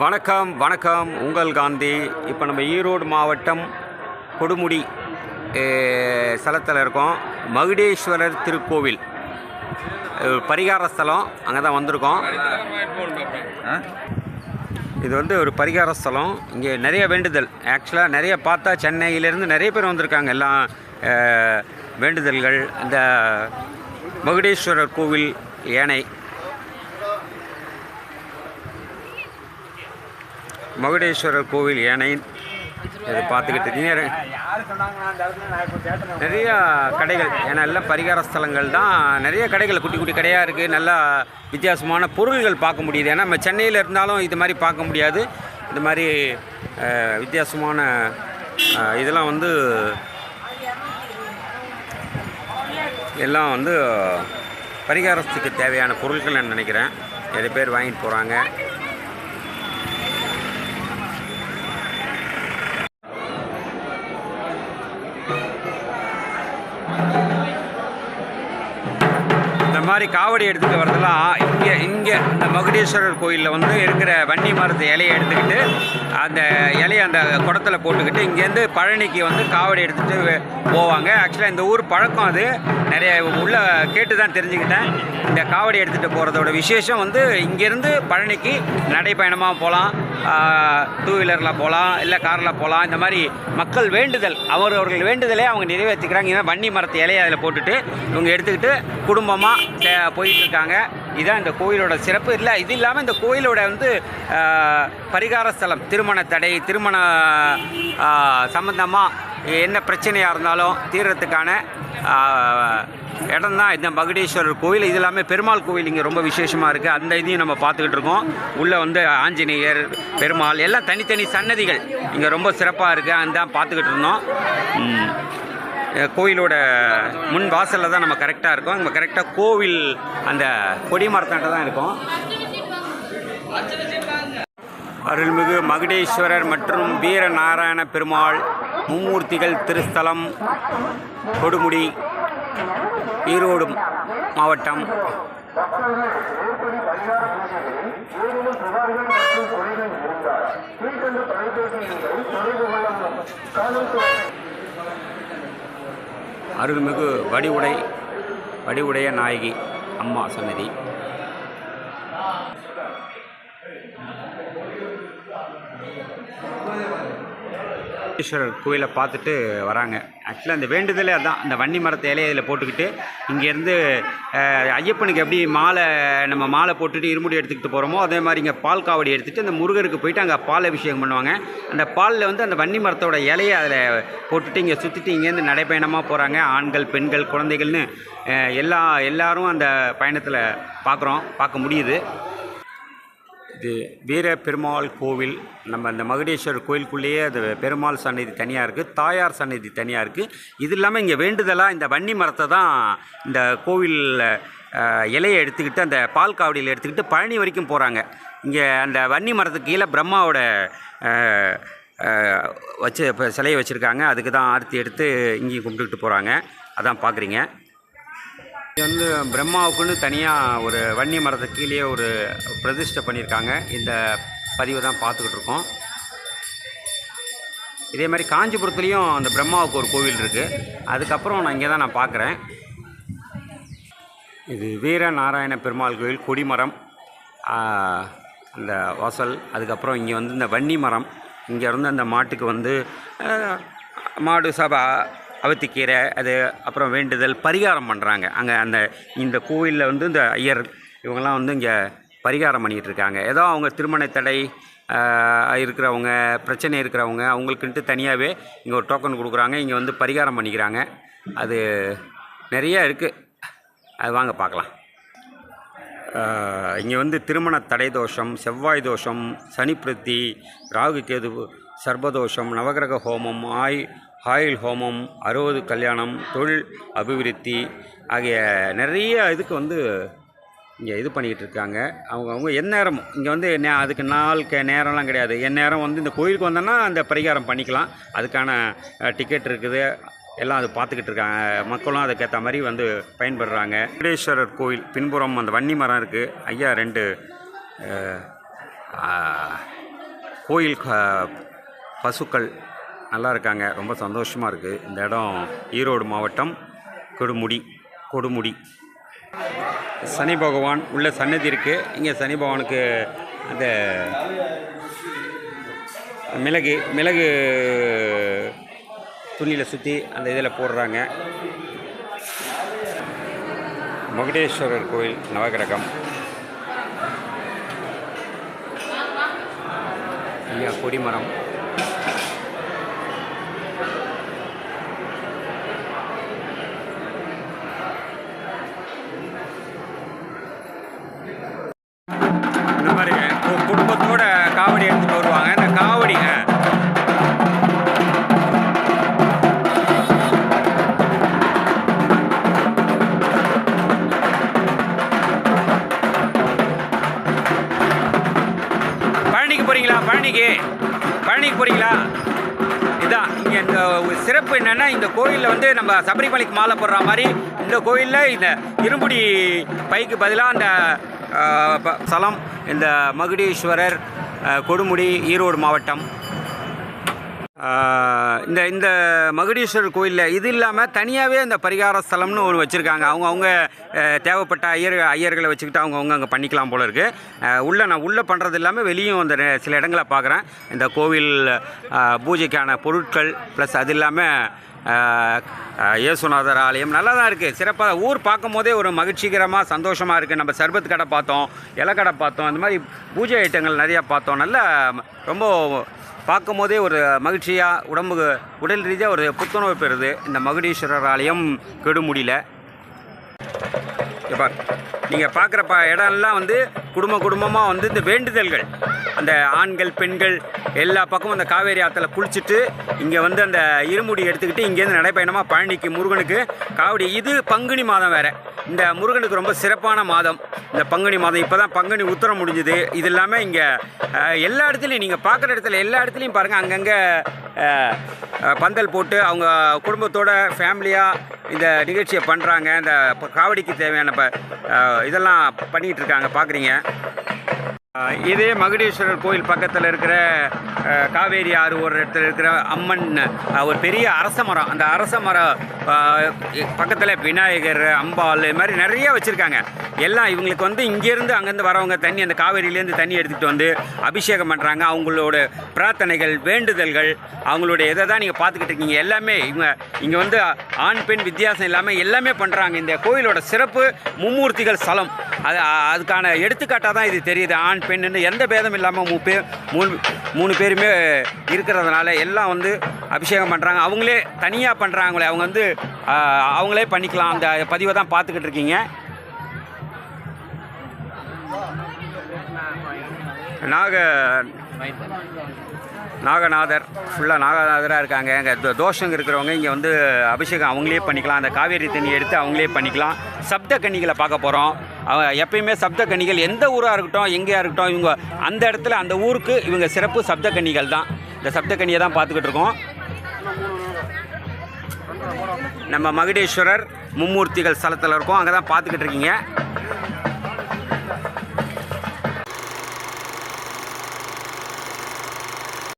வணக்கம் வணக்கம் உங்கள் காந்தி. இப்போ நம்ம ஈரோடு மாவட்டம் கொடுமுடி ஸ்தலத்தில் இருக்கோம். மகுடேஸ்வரர் திருக்கோவில் பரிகார ஸ்தலம், அங்கே தான் வந்திருக்கோம். இது வந்து ஒரு பரிகார ஸ்தலம். இங்கே நிறைய வேண்டுதல், ஆக்சுவலாக நிறைய பார்த்தா சென்னையிலேருந்து நிறைய பேர் வந்திருக்காங்க. எல்லாம் வேண்டுதல்கள். இந்த மகுடேஸ்வரர் கோவில் ஏனை, மகுடேஸ்வரர் கோவில் ஏனை இதை பார்த்துக்கிட்டு இருக்கீங்க. நிறையா கடைகள், ஏன்னா எல்லாம் பரிகார ஸ்தலங்கள் தான். நிறைய கடைகள், குட்டி குட்டி கடையாக இருக்குது. நல்லா வித்தியாசமான பொருள்கள் பார்க்க முடியுது. ஏன்னா நம்ம சென்னையில் இருந்தாலும் இது மாதிரி பார்க்க முடியாது. இந்த மாதிரி வித்தியாசமான இதெல்லாம் வந்து எல்லாம் வந்து பரிகாரத்துக்கு தேவையான பொருட்கள் நான் நினைக்கிறேன். நிறைய பேர் வாங்கிட்டு போகிறாங்க. இந்த மாதிரி காவடி எடுத்துகிட்டு வரதெல்லாம் இங்கே இந்த மகுடேஸ்வரர் கோயிலில் வந்து இருக்கிற வன்னி மரத்து இலையை எடுத்துக்கிட்டு அந்த இலையை அந்த குடத்தில் போட்டுக்கிட்டு இங்கேருந்து பழனிக்கு வந்து காவடி எடுத்துகிட்டு போவாங்க. ஆக்சுவலாக இந்த ஊர் பழக்கம் அது. நிறைய உள்ள கேட்டு தான் தெரிஞ்சுக்கிட்டேன். இந்த காவடி எடுத்துகிட்டு போகிறதோட விசேஷம் வந்து இங்கேருந்து பழனிக்கு நடைப்பயணமாக போகலாம், டூ வீலரில் போகலாம், இல்லை காரில் போகலாம். இந்த மாதிரி மக்கள் வேண்டுதல், அவர்கள் வேண்டுதலே அவங்க நிறைவேற்றிக்கிறாங்க. இதான் வன்னி மரத்து இலையை அதில் போட்டுட்டு இவங்க எடுத்துக்கிட்டு குடும்பமாக போயிட்டுருக்காங்க. இதுதான் இந்த கோயிலோட சிறப்பு. இல்லை, இது இல்லாமல் இந்த கோயிலோட வந்து பரிகார ஸ்தலம், திருமண தடை, திருமண சம்பந்தமாக என்ன பிரச்சனையாக இருந்தாலும் தீர்றதுக்கான இடம் தான் இந்த மகுடேஸ்வரர் கோவில். இது எல்லாமே பெருமாள் கோவில் இங்கே ரொம்ப விசேஷமாக இருக்குது. அந்த இதையும் நம்ம பார்த்துக்கிட்டு இருக்கோம். உள்ளே வந்து ஆஞ்சநேயர், பெருமாள் எல்லாம் தனித்தனி சன்னதிகள் இங்கே ரொம்ப சிறப்பாக இருக்குது. அதுதான் பார்த்துக்கிட்டு இருந்தோம். கோயிலோட முன் வாசலில் தான் நம்ம கரெக்டாக இருக்கோம். நம்ம கரெக்டாக கோவில் அந்த கொடிமரத்தாண்ட தான் இருக்கோம். அருள்மிகு மகுடேஸ்வரர் மற்றும் வீரநாராயண பெருமாள் மும்மூர்த்திகள் திருஸ்தலம், கொடுமுடி, ஈரோடு மாவட்டம். அருள்மிகு வடிவுடைய நாயகி அம்மா சன்னதி. ஈஸ்வரர் கோயிலை பார்த்துட்டு வராங்க. ஆக்சுவலாக அந்த வேண்டுதலே அதான். அந்த வன்னி மரத்தை இலையில் போட்டுக்கிட்டு இங்கேருந்து ஐயப்பனுக்கு எப்படி நம்ம மாலை போட்டுட்டு இருமுடி எடுத்துக்கிட்டு போகிறோமோ அதே மாதிரி இங்கே பால் காவடி எடுத்துகிட்டு அந்த முருகருக்கு போயிட்டு அங்கே பால் அபிஷேகம் பண்ணுவாங்க. அந்த பாலில் வந்து அந்த வன்னி மரத்தோட இலையை அதில் போட்டுட்டு இங்கே சுற்றிட்டு இங்கேருந்து நடைப்பயணமாக போகிறாங்க. ஆண்கள், பெண்கள், குழந்தைகள்னு எல்லாரும் அந்த பயணத்தில் பார்க்க முடியுது. இது வீர பெருமாள் கோவில். நம்ம இந்த மகுடேஸ்வரர் கோயிலுக்குள்ளேயே அது பெருமாள் சன்னதி தனியாக இருக்குது, தாயார் சன்னதி தனியாக இருக்குது. இது இல்லாமல் இங்கே வேண்டுதலாக இந்த வன்னி மரத்தை தான் இந்த கோவிலில் இலையை எடுத்துக்கிட்டு அந்த பால் காவடியில் எடுத்துக்கிட்டு பழனி வரைக்கும் போகிறாங்க. இங்கே அந்த வன்னி மரத்துக்கு கீழே பிரம்மாவோட சிலையை வச்சுருக்காங்க. அதுக்கு தான் ஆர்த்தி எடுத்து இங்கேயும் கும்பிட்டுக்கிட்டு போகிறாங்க. அதான் பார்க்குறீங்க. இது வந்து பிரம்மாவுக்குன்னு தனியாக ஒரு வன்னி மரத்துக்கு கீழே ஒரு பிரதிஷ்டை பண்ணியிருக்காங்க. இந்த பதிவை தான் பார்த்துக்கிட்டு இருக்கோம். இதே மாதிரி காஞ்சிபுரத்துலேயும் அந்த பிரம்மாவுக்கு ஒரு கோவில் இருக்குது. அதுக்கப்புறம் நான் இங்கே தான் நான் பார்க்குறேன். இது வீர நாராயண பெருமாள் கோவில், கொடிமரம், அந்த வாசல். அதுக்கப்புறம் இங்கே வந்து இந்த வன்னி மரம். இங்கே இருந்து அந்த மாட்டுக்கு வந்து மாடு சபை அவத்திக்கீரை, அது அப்புறம் வேண்டுதல், பரிகாரம் பண்ணுறாங்க. அங்கே இந்த கோவிலில் வந்து இந்த ஐயர் இவங்கெல்லாம் வந்து இங்கே பரிகாரம் பண்ணிகிட்டு இருக்காங்க. ஏதோ அவங்க திருமண தடை இருக்கிறவங்க, பிரச்சனை இருக்கிறவங்க, அவங்களுக்குன்ட்டு தனியாகவே இங்கே ஒரு டோக்கன் கொடுக்குறாங்க. இங்கே வந்து பரிகாரம் பண்ணிக்கிறாங்க. அது நிறைய இருக்குது. அது வாங்க பார்க்கலாம். இங்கே வந்து திருமண தடை தோஷம், செவ்வாய் தோஷம், சனி பிரத்தி, ராகு கேது, சர்பதோஷம், நவகிரக ஹோமம், ஆயில் ஹோமம், 60 கல்யாணம், தொழில் அபிவிருத்தி ஆகிய நிறைய இதுக்கு வந்து இங்கே இது பண்ணிக்கிட்டு இருக்காங்க. அவங்க எந்நேரமும் இங்கே வந்து அதுக்கு நேரம்லாம் கிடையாது. எந்நேரம் வந்து இந்த கோயிலுக்கு வந்தோன்னா அந்த பரிகாரம் பண்ணிக்கலாம். அதுக்கான டிக்கெட் இருக்குது. எல்லாம் அதை பார்த்துக்கிட்டு இருக்காங்க. மக்களும் அதுக்கேற்ற மாதிரி வந்து பயன்படுறாங்க. மகுடேஸ்வரர் கோயில் பின்புறம் அந்த வன்னி மரம் இருக்குது. ஐயா 2 கோயில் பசுக்கள் நல்லா இருக்காங்க. ரொம்ப சந்தோஷமாக இருக்குது. இந்த இடம் ஈரோடு மாவட்டம் கொடுமுடி. சனி பகவான் உள்ள சன்னதி இருக்குது. இங்கே சனி பகவானுக்கு அந்த மிளகு துணியில் சுற்றி அந்த இதில் போடுறாங்க. மகுடேஸ்வரர் கோயில் நவகிரகம். ஐயா கொடிமரம். இந்த மாதிரி குடும்பத்தோட காவடி எடுத்துகிட்டு வருவாங்க. இந்த காவடிங்க பழனிக்கு போகிறீங்களா? இதுதான் இங்கே இந்த சிறப்பு என்னென்னா, இந்த கோயிலில் வந்து நம்ம சபரிமலைக்கு மாலை போடுற மாதிரி இந்த கோயிலில் இந்த இருமுடி பைக்கு பதிலாக அந்த ஸ்தலம் இந்த மகுடீஸ்வரர் கொடுமுடி ஈரோடு மாவட்டம். இந்த மகுடீஸ்வரர் கோயிலில் இது இல்லாமல் தனியாகவே இந்த பரிகார ஸ்தலம்னு ஒன்று வச்சுருக்காங்க. அவங்க தேவைப்பட்ட ஐயர்களை வச்சுக்கிட்டு அவங்க அங்கே பண்ணிக்கலாம் போல இருக்குது. நான் உள்ளே பண்ணுறது இல்லாமல் வெளியும் அந்த சில இடங்களை பார்க்குறேன். இந்த கோவில் பூஜைக்கான பொருட்கள் ப்ளஸ் அது இல்லாமல் இயேசுநாதர் ஆலயம் நல்லா தான் இருக்குது. சிறப்பாக ஊர் பார்க்கும் போதே ஒரு மகிழ்ச்சிகரமாக சந்தோஷமாக இருக்குது. நம்ம சர்பத் கடை பார்த்தோம், இலக்கடை பார்த்தோம், இந்த மாதிரி பூஜை ஐட்டங்கள் நிறையா பார்த்தோம். நல்லா ரொம்ப பார்க்கும் போதே ஒரு மகிழ்ச்சியாக உடல் ரீதியாக ஒரு புத்துணர்வு பெறுது இந்த மகுடீஸ்வரர் ஆலயம் கெடுமுடியில். இப்போ நீங்கள் பார்க்குற இடம்லாம் வந்து குடும்பமாக வந்து இந்த வேண்டுதல்கள், அந்த ஆண்கள் பெண்கள் எல்லா பக்கமும் அந்த காவேரி ஆற்றுல குளிச்சுட்டு இங்கே வந்து அந்த இருமுடி எடுத்துக்கிட்டு இங்கேருந்து நடைப்பயணமாக பழனிக்கு முருகனுக்கு காவடி. இது பங்குனி மாதம் வேறு. இந்த முருகனுக்கு ரொம்ப சிறப்பான மாதம் இந்த பங்குனி மாதம். இப்போ தான் பங்குனி உத்திரம் முடிஞ்சுது. இது இல்லாமல் இங்கே எல்லா இடத்துலையும் நீங்கள் பார்க்குற இடத்துல எல்லா இடத்துலையும் பாருங்கள், அங்கங்கே பந்தல் போட்டு அவங்க குடும்பத்தோட ஃபேமிலியாக இந்த நிகழ்ச்சியை பண்ணுறாங்க. இந்த காவடிக்கு தேவையான இதெல்லாம் பண்ணிகிட்டு இருக்காங்க, பார்க்குறீங்க. இதே மகுடீஸ்வரர் கோயில் பக்கத்தில் இருக்கிற காவேரி ஆறு ஒரு இடத்துல இருக்கிற அம்மன் ஒரு பெரிய அரச மரம். அந்த அரச மரம் பக்கத்தில் விநாயகர், அம்பாள், இது மாதிரி நிறைய வச்சுருக்காங்க. எல்லாம் இவங்களுக்கு வந்து இங்கேருந்து அங்கேருந்து வரவங்க தண்ணி அந்த காவேரியிலேருந்து தண்ணி எடுத்துகிட்டு வந்து அபிஷேகம் பண்ணுறாங்க. அவங்களோட பிரார்த்தனைகள், வேண்டுதல்கள், அவங்களுடைய இதை தான் நீங்கள் பார்த்துக்கிட்டு இருக்கீங்க. எல்லாமே இங்கே வந்து ஆண் பெண் வித்தியாசம் இல்லாமல் எல்லாமே பண்ணுறாங்க. இந்த கோயிலோட சிறப்பு மும்மூர்த்திகள் ஸ்தலம். அதுக்கான எடுத்துக்காட்டாக தான் இது தெரியுது. ஆண் பெண்ணு எந்த பேதம் இல்லாமல் மூணு பேருமே இருக்கிறதுனால எல்லாம் வந்து அபிஷேகம் பண்ணுறாங்க. அவங்களே தனியாக பண்ணுறாங்களே, அவங்க வந்து அவங்களே பண்ணிக்கலாம். அந்த பதிவை தான் பார்த்துக்கிட்டு இருக்கீங்க. நாகநாதர் ஃபுல்லாக நாகநாதராக இருக்காங்க. இங்கே தோஷம் இருக்கிறவங்க இங்கே வந்து அபிஷேகம் அவங்களே பண்ணிக்கலாம். அந்த காவேரி தண்ணி எடுத்து அவங்களே பண்ணிக்கலாம். சப்த கன்னிகளை பார்க்க போகிறோம். எப்பயுமே சப்த கன்னிகள் எந்த ஊராக இருக்கட்டும், எங்கேயா இருக்கட்டும், இவங்க அந்த இடத்துல அந்த ஊருக்கு இவங்க சிறப்பு சப்த கன்னிகள் தான். இந்த சப்த கன்னியை தான் பார்த்துக்கிட்டு இருக்கோம். நம்ம மகுடேஸ்வரர் மும்மூர்த்திகள் ஸ்தலத்தில் இருக்கோம். அங்கே தான் பார்த்துக்கிட்டு இருக்கீங்க.